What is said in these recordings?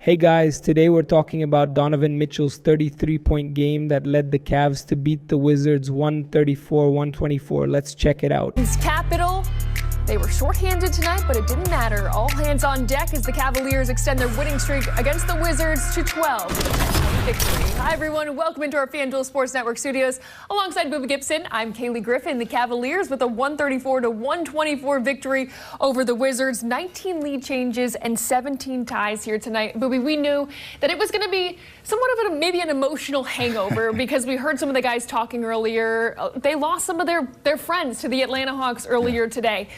Hey guys, today we're talking about Donovan Mitchell's 33-point game that led the Cavs to beat the Wizards 134-124. Let's check it out. It's Capital. They were shorthanded tonight, but it didn't matter. All hands on deck as the Cavaliers extend their winning streak against the Wizards to 12. Victory. Hi, everyone. Welcome into our FanDuel Sports Network studios. Alongside Booba Gibson, I'm Kaylee Griffin. The Cavaliers with a 134-124 victory over the Wizards. 19 lead changes and 17 ties here tonight. Booby, we knew that it was going to be somewhat of maybe an emotional hangover because we heard some of the guys talking earlier. They lost some of their friends to the Atlanta Hawks earlier today.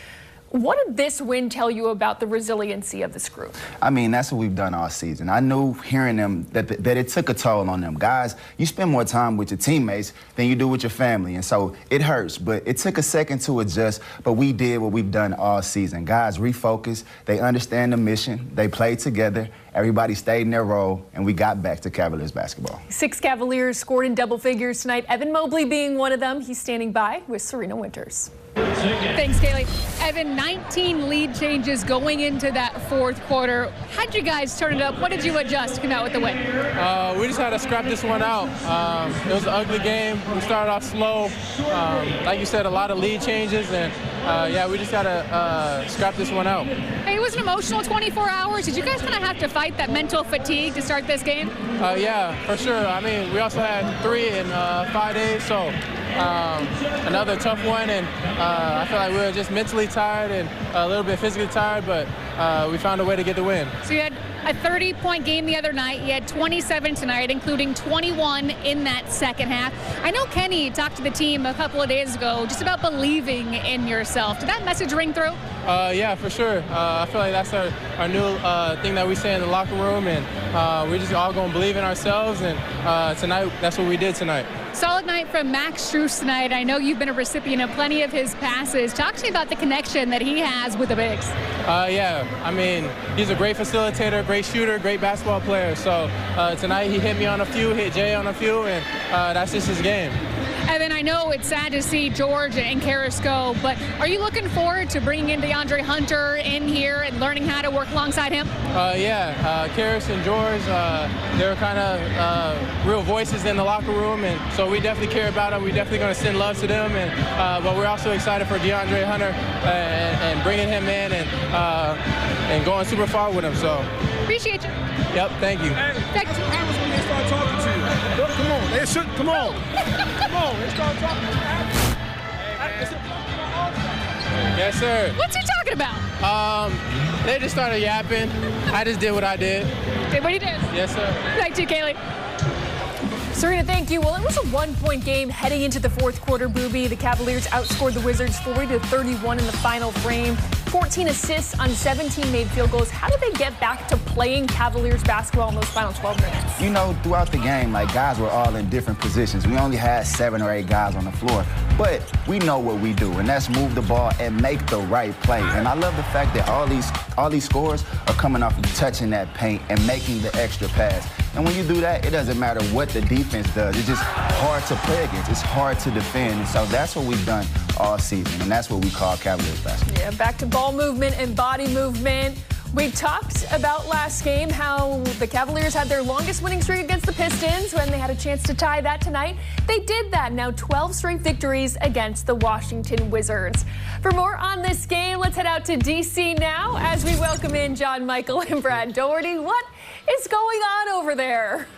What did this win tell you about the resiliency of this group? I mean, that's what we've done all season. I knew hearing them that it took a toll on them. Guys, you spend more time with your teammates than you do with your family, and so it hurts. But it took a second to adjust, but we did what we've done all season. Guys refocused. They understand the mission. They played together. Everybody stayed in their role, and we got back to Cavaliers basketball. 6 Cavaliers scored in double figures tonight, Evan Mobley being one of them. He's standing by with Serena Winters. Thanks, Kaylee. Evan, 19 lead changes going into that fourth quarter. How'd you guys turn it up? What did you adjust to come out with the win? We just had to scrap this one out. It was an ugly game. We started off slow. Like you said, a lot of lead changes, and yeah, we just got to scrap this one out. Hey, it was an emotional 24 hours. Did you guys kind of have to fight that mental fatigue to start this game? Yeah, for sure. I mean, we also had 3 in 5 days, so another tough one, and I feel like we were just mentally tired and a little bit physically tired, but we found a way to get the win. So you had a 30-point game the other night. You had 27 tonight, including 21 in that second half. I know Kenny talked to the team a couple of days ago just about believing in yourself. Did that message ring through? Yeah, for sure. I feel like that's our new thing that we say in the locker room, and we're just all going to believe in ourselves, and tonight, that's what we did tonight. Solid night from Max Strus tonight. I know you've been a recipient of plenty of his passes. Talk to me about the connection that he has with the bigs. Yeah, I mean, he's a great facilitator, great shooter, great basketball player. So tonight he hit me on a few, hit Jay on a few, and that's just his game. Evan, I know it's sad to see George and Karis go, but are you looking forward to bringing in DeAndre Hunter in here and learning how to work alongside him? Yeah, Karis and George, they're kind of real voices in the locker room, and so we definitely care about them. We're definitely going to send love to them, and but we're also excited for DeAndre Hunter and bringing him in and going super far with him. So appreciate you. Yep, thank you. Hey, what happens when they start talking to you? Look, come on, they should. Come on, come on. They start talking to you. Yes, sir. What's he talking about? They just started yapping. I just did what I did. Did what he did? Yes, sir. Thank you, Kaylee. Serena, thank you. Well, it was a one-point game heading into the fourth quarter, Booby. The Cavaliers outscored the Wizards 40-31 in the final frame. 14 assists on 17 made field goals. How did they get back to playing Cavaliers basketball in those final 12 minutes? You know, throughout the game, like, guys were all in different positions. We only had 7 or 8 guys on the floor. But we know what we do, and that's move the ball and make the right play. And I love the fact that all these scores are coming off of touching that paint and making the extra pass. And when you do that, it doesn't matter what the defense does. It's just hard to play against. It's hard to defend. And so that's what we've done all season, and that's what we call Cavaliers basketball. Yeah, back to ball movement and body movement. We talked about last game how the Cavaliers had their longest winning streak against the Pistons when they had a chance to tie that tonight. They did that. Now 12 straight victories against the Washington Wizards. For more on this game, let's head out to D.C. now as we welcome in John Michael and Brad Doherty. What is going on over there?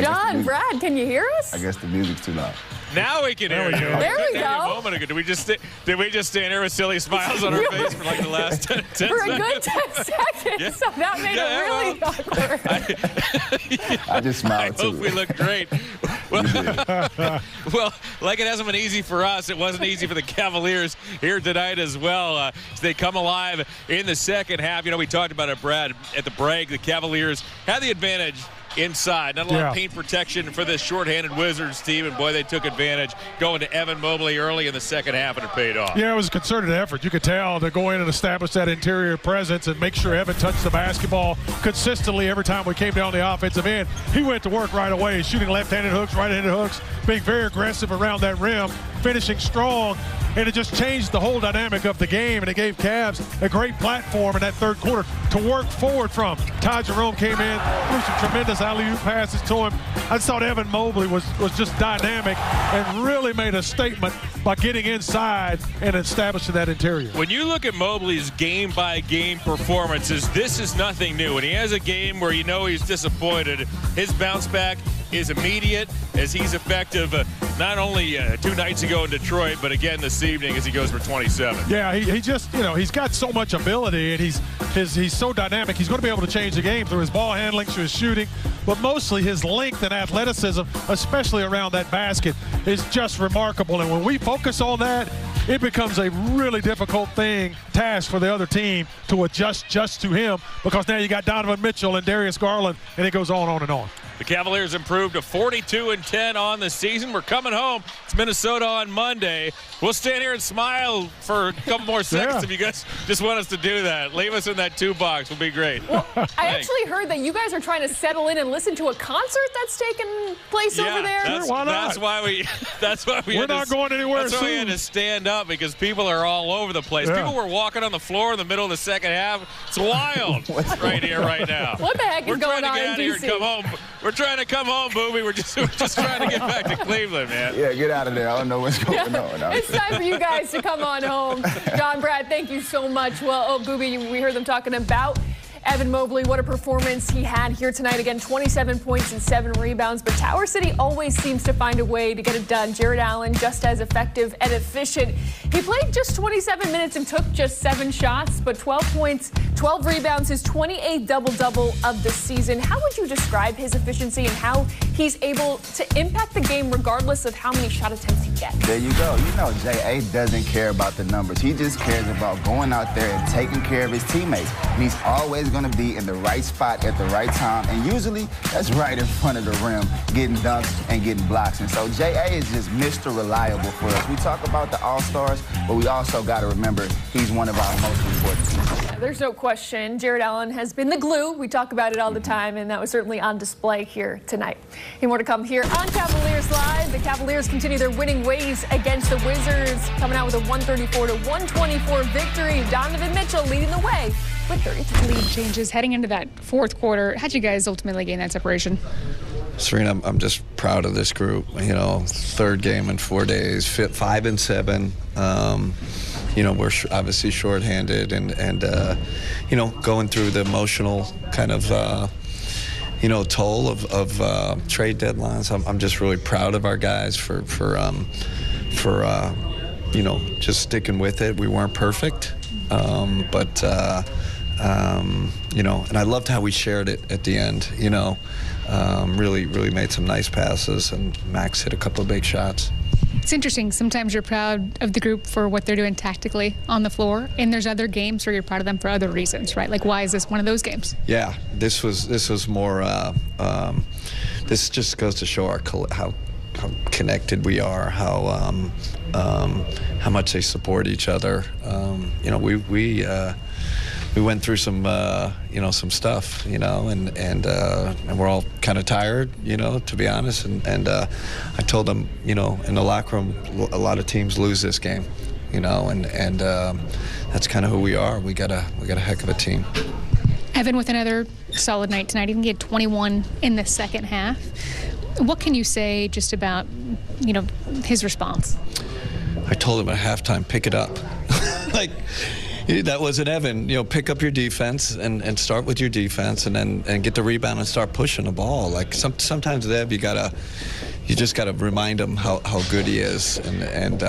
John, Brad, can you hear us? I guess the music's too loud. Now we can hear you. There we go. A moment ago. Did we just stand here with silly smiles on our face for like the last 10 seconds? For a good 10 seconds. Yeah. So that made it really awkward. I just smiled too. I hope we look great. Well, like it hasn't been easy for us, it wasn't easy for the Cavaliers here tonight as well. As they come alive in the second half. You know, we talked about it, Brad, at the break. The Cavaliers had the advantage inside. Not a lot of paint protection for this shorthanded Wizards team, and boy, they took advantage going to Evan Mobley early in the second half, and it paid off. Yeah, it was a concerted effort. You could tell to go in and establish that interior presence and make sure Evan touched the basketball consistently every time we came down the offensive end. He went to work right away, shooting left-handed hooks, right-handed hooks, being very aggressive around that rim, finishing strong, and it just changed the whole dynamic of the game, and it gave Cavs a great platform in that third quarter to work forward from. Ty Jerome came in, threw some tremendous alley-oop passes to him. I just thought Evan Mobley was just dynamic and really made a statement by getting inside and establishing that interior. When you look at Mobley's game-by-game performances, this is nothing new. When he has a game where you know he's disappointed, his bounce back is immediate as he's effective not only 2 nights ago in Detroit, but again this evening as he goes for 27. Yeah, he just, he's got so much ability, and he's so dynamic. He's going to be able to change the game through his ball handling, through his shooting, but mostly his length and athleticism, especially around that basket, is just remarkable. And when we focus on that, it becomes a really difficult task for the other team to adjust just to him, because now you got Donovan Mitchell and Darius Garland, and it goes on and on. The Cavaliers improved to 42-10 on the season. We're coming home. It's Minnesota on Monday. We'll stand here and smile for a couple more seconds if you guys just want us to do that. Leave us in that 2 box. Will be great. Well, I actually heard that you guys are trying to settle in and listen to a concert that's taking place over there. Why not? That's why we We're not going anywhere That's why we soon. had to stand up, because people are all over the place. Yeah. People were walking on the floor in the middle of the second half. It's wild right here, right now. What the heck is going on in We're trying to get out of here and DC? come home. We're trying to come home, Booby. We're just trying to get back to Cleveland, man. Yeah, get out of there. I don't know what's going on. It's time for you guys to come on home. John, Brad, thank you so much. Well, Booby, we heard them talking about Evan Mobley. What a performance he had here tonight. Again, 27 points and 7 rebounds. But Tower City always seems to find a way to get it done. Jared Allen, just as effective and efficient. He played just 27 minutes and took just 7 shots, but 12 points, 12 rebounds, his 28th double-double of the season. How would you describe his efficiency and how he's able to impact the game regardless of how many shot attempts he gets? There you go. J.A. doesn't care about the numbers. He just cares about going out there and taking care of his teammates. And he's always going to be in the right spot at the right time. And usually, that's right in front of the rim, getting dunks and getting blocks. And so J.A. is just Mr. Reliable for us. We talk about the All-Stars, but we also got to remember he's one of our most important people. There's no question. Jared Allen has been the glue. We talk about it all the time, and that was certainly on display here tonight. And more to come here on Cavaliers Live. The Cavaliers continue their winning ways against the Wizards, coming out with a 134-124 victory. Donovan Mitchell leading the way with 33. Lead changes heading into that fourth quarter. How'd you guys ultimately gain that separation? Serena, I'm just proud of this group. Third game in 4 days, 5 and 7. We're obviously shorthanded and going through the emotional kind of, toll of trade deadlines. I'm just really proud of our guys for just sticking with it. We weren't perfect, but and I loved how we shared it at the end. Really made some nice passes, and Max hit a couple of big shots. It's interesting. Sometimes you're proud of the group for what they're doing tactically on the floor, and there's other games where you're proud of them for other reasons, right? Like, why is this one of those games? Yeah, this was more. This just goes to show how connected we are, how much they support each other. We went through some stuff, and we're all kind of tired, to be honest. And I told them, in the locker room, a lot of teams lose this game, and that's kind of who we are. We got a heck of a team. Evan with another solid night tonight. He can get 21 in the second half. What can you say just about, his response? I told him at halftime, pick it up. That wasn't Evan. Pick up your defense and start with your defense, and get the rebound and start pushing the ball. Like sometimes with Ev, you just gotta remind him how good he is. And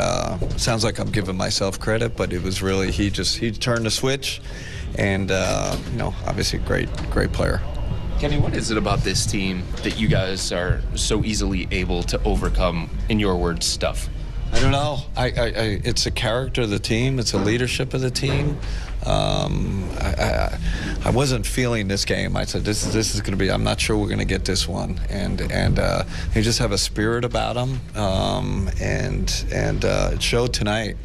sounds like I'm giving myself credit, but it was really he turned the switch, and obviously great player. Kenny, what is it about this team that you guys are so easily able to overcome, in your words, stuff? I don't know. It's a character of the team. It's a leadership of the team. I wasn't feeling this game. I said, this is going to be, I'm not sure we're going to get this one. And they just have a spirit about them. And it showed tonight.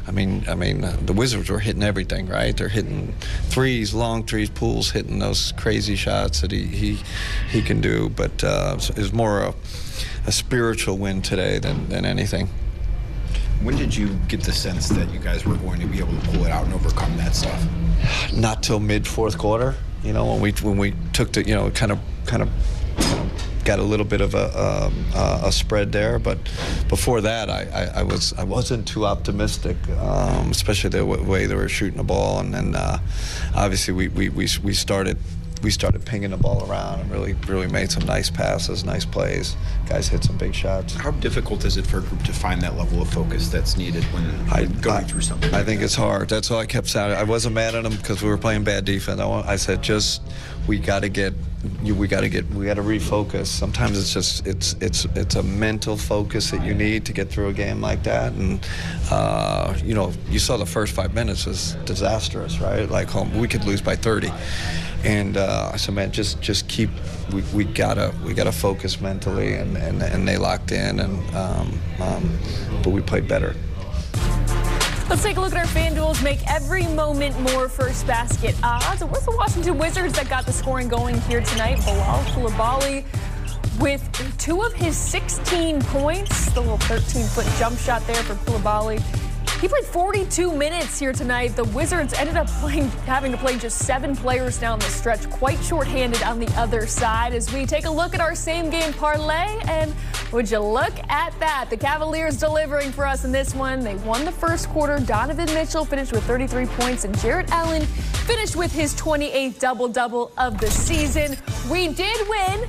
I mean, the Wizards were hitting everything, right? They're hitting threes, long threes, Poole's hitting those crazy shots that he can do. But it was more spiritual win today than anything. When did you get the sense that you guys were going to be able to pull it out and overcome that stuff? Not till mid fourth quarter, when we took the, kind of got a little bit of a spread there, but before that I wasn't too optimistic, especially the way they were shooting the ball, and then obviously we started pinging the ball around and really made some nice passes, nice plays. Guys hit some big shots. How difficult is it for a group to find that level of focus that's needed when going through something? I think it's hard. That's all I kept saying. I wasn't mad at them because we were playing bad defense. I said, we got to refocus. Sometimes it's a mental focus that you need to get through a game like that. And you saw the first 5 minutes was disastrous, right? Like we could lose by 30. And I said, man, just keep. We gotta focus mentally, and they locked in, but we played better. Let's take a look at our FanDuel's Make Every Moment More First Basket odds. It was the Washington Wizards that got the scoring going here tonight. Bilal Coulibaly with 2 of his 16 points. The little 13-foot jump shot there for Coulibaly. He played 42 minutes here tonight. The Wizards ended up having to play just 7 players down the stretch, quite shorthanded on the other side. As we take a look at our same-game parlay, and would you look at that? The Cavaliers delivering for us in this one. They won the first quarter. Donovan Mitchell finished with 33 points, and Jarrett Allen finished with his 28th double-double of the season. We did win,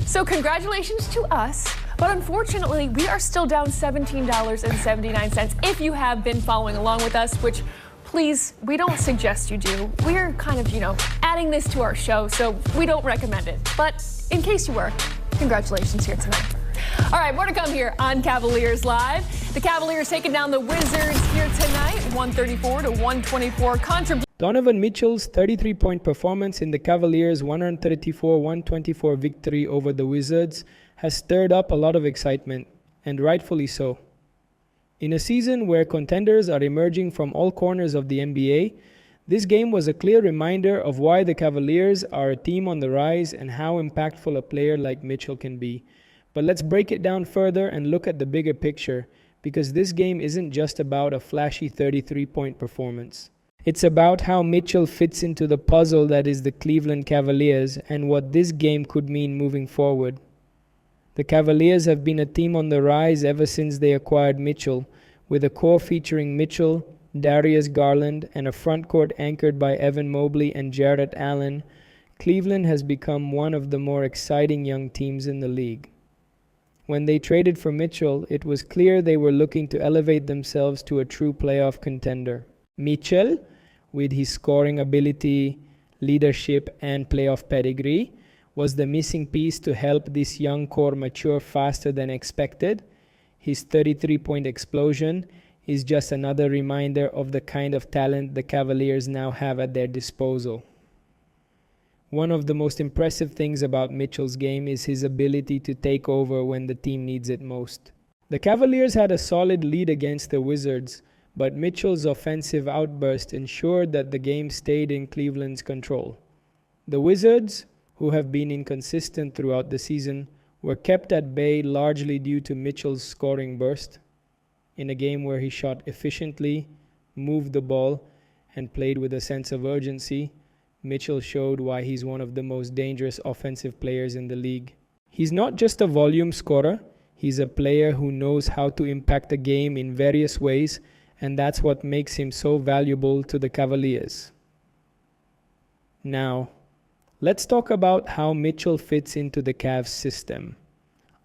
so congratulations to us. But unfortunately, we are still down $17.79 if you have been following along with us, which please, we don't suggest you do. We're kind of, adding this to our show, so we don't recommend it. But in case you were, congratulations here tonight. All right, more to come here on Cavaliers Live. The Cavaliers taking down the Wizards here tonight, 134-124. Donovan Mitchell's 33-point performance in the Cavaliers' 134-124 victory over the Wizards has stirred up a lot of excitement, and rightfully so. In a season where contenders are emerging from all corners of the NBA, this game was a clear reminder of why the Cavaliers are a team on the rise and how impactful a player like Mitchell can be. But let's break it down further and look at the bigger picture, because this game isn't just about a flashy 33-point performance. It's about how Mitchell fits into the puzzle that is the Cleveland Cavaliers and what this game could mean moving forward. The Cavaliers have been a team on the rise ever since they acquired Mitchell, with a core featuring Mitchell, Darius Garland, and a front court anchored by Evan Mobley and Jarrett Allen. Cleveland has become one of the more exciting young teams in the league. When they traded for Mitchell, it was clear they were looking to elevate themselves to a true playoff contender. Mitchell, with his scoring ability, leadership, and playoff pedigree, was the missing piece to help this young core mature faster than expected. His 33-point explosion is just another reminder of the kind of talent the Cavaliers now have at their disposal. One of the most impressive things about Mitchell's game is his ability to take over when the team needs it most. The Cavaliers had a solid lead against the Wizards, but Mitchell's offensive outburst ensured that the game stayed in Cleveland's control. The Wizards, who have been inconsistent throughout the season, were kept at bay largely due to Mitchell's scoring burst. In a game where he shot efficiently, moved the ball, and played with a sense of urgency, Mitchell showed why he's one of the most dangerous offensive players in the league. He's not just a volume scorer, he's a player who knows how to impact the game in various ways, and that's what makes him so valuable to the Cavaliers. Now, let's talk about how Mitchell fits into the Cavs system.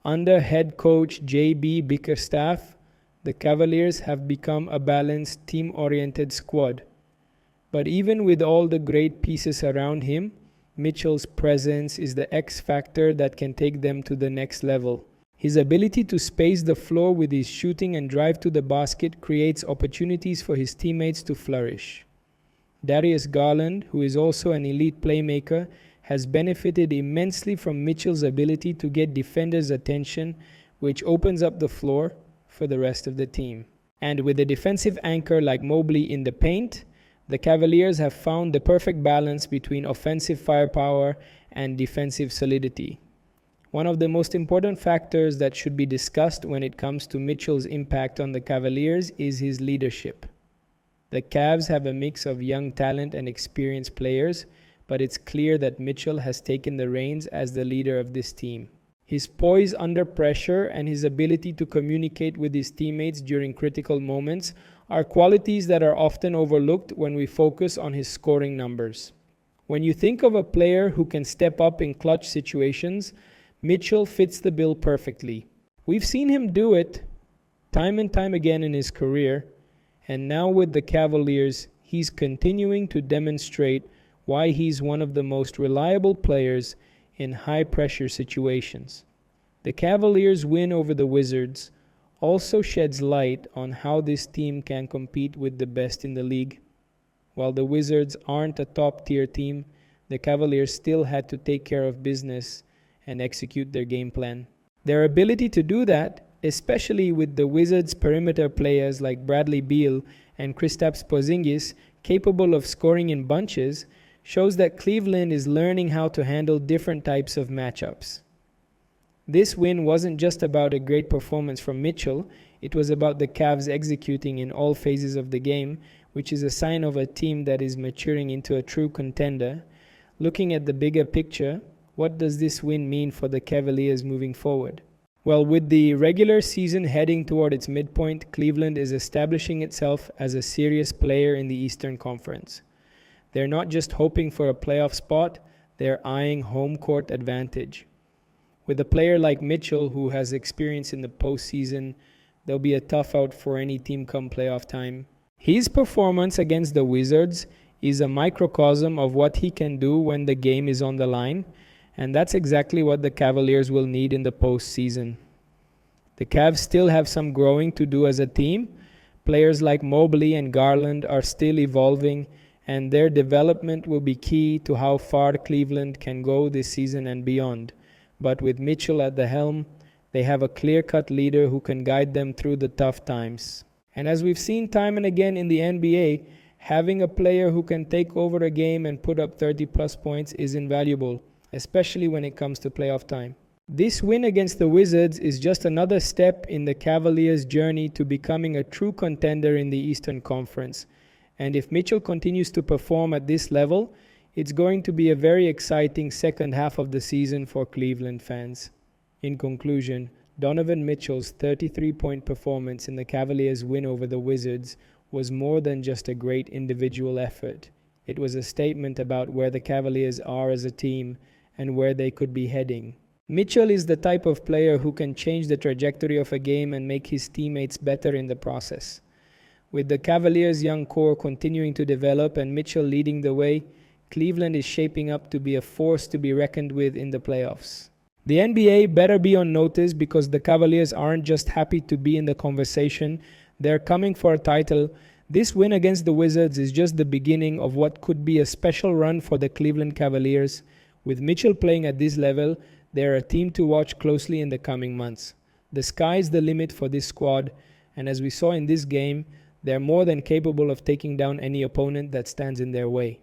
Under head coach J.B. Bickerstaff, the Cavaliers have become a balanced, team-oriented squad. But even with all the great pieces around him, Mitchell's presence is the X factor that can take them to the next level. His ability to space the floor with his shooting and drive to the basket creates opportunities for his teammates to flourish. Darius Garland, who is also an elite playmaker, has benefited immensely from Mitchell's ability to get defenders' attention, which opens up the floor for the rest of the team. And with a defensive anchor like Mobley in the paint, the Cavaliers have found the perfect balance between offensive firepower and defensive solidity. One of the most important factors that should be discussed when it comes to Mitchell's impact on the Cavaliers is his leadership. The Cavs have a mix of young talent and experienced players, but it's clear that Mitchell has taken the reins as the leader of this team. His poise under pressure and his ability to communicate with his teammates during critical moments are qualities that are often overlooked when we focus on his scoring numbers. When you think of a player who can step up in clutch situations, Mitchell fits the bill perfectly. We've seen him do it time and time again in his career, and now with the Cavaliers, he's continuing to demonstrate why he's one of the most reliable players in high-pressure situations. The Cavaliers' win over the Wizards also sheds light on how this team can compete with the best in the league. While the Wizards aren't a top-tier team, the Cavaliers still had to take care of business and execute their game plan. Their ability to do that, especially with the Wizards' perimeter players like Bradley Beal and Kristaps Porzingis capable of scoring in bunches, shows that Cleveland is learning how to handle different types of matchups. This win wasn't just about a great performance from Mitchell, it was about the Cavs executing in all phases of the game, which is a sign of a team that is maturing into a true contender. Looking at the bigger picture, what does this win mean for the Cavaliers moving forward? Well, with the regular season heading toward its midpoint, Cleveland is establishing itself as a serious player in the Eastern Conference. They're not just hoping for a playoff spot, they're eyeing home court advantage. With a player like Mitchell, who has experience in the postseason, there'll be a tough out for any team come playoff time. His performance against the Wizards is a microcosm of what he can do when the game is on the line, and that's exactly what the Cavaliers will need in the postseason. The Cavs still have some growing to do as a team. Players like Mobley and Garland are still evolving, and their development will be key to how far Cleveland can go this season and beyond. But with Mitchell at the helm, they have a clear-cut leader who can guide them through the tough times. And as we've seen time and again in the NBA, having a player who can take over a game and put up 30-plus points is invaluable, especially when it comes to playoff time. This win against the Wizards is just another step in the Cavaliers' journey to becoming a true contender in the Eastern Conference. And if Mitchell continues to perform at this level, it's going to be a very exciting second half of the season for Cleveland fans. In conclusion, Donovan Mitchell's 33-point performance in the Cavaliers' win over the Wizards was more than just a great individual effort. It was a statement about where the Cavaliers are as a team and where they could be heading. Mitchell is the type of player who can change the trajectory of a game and make his teammates better in the process. With the Cavaliers' young core continuing to develop and Mitchell leading the way, Cleveland is shaping up to be a force to be reckoned with in the playoffs. The NBA better be on notice because the Cavaliers aren't just happy to be in the conversation, they're coming for a title. This win against the Wizards is just the beginning of what could be a special run for the Cleveland Cavaliers. With Mitchell playing at this level, they're a team to watch closely in the coming months. The sky's the limit for this squad, and as we saw in this game, they're more than capable of taking down any opponent that stands in their way.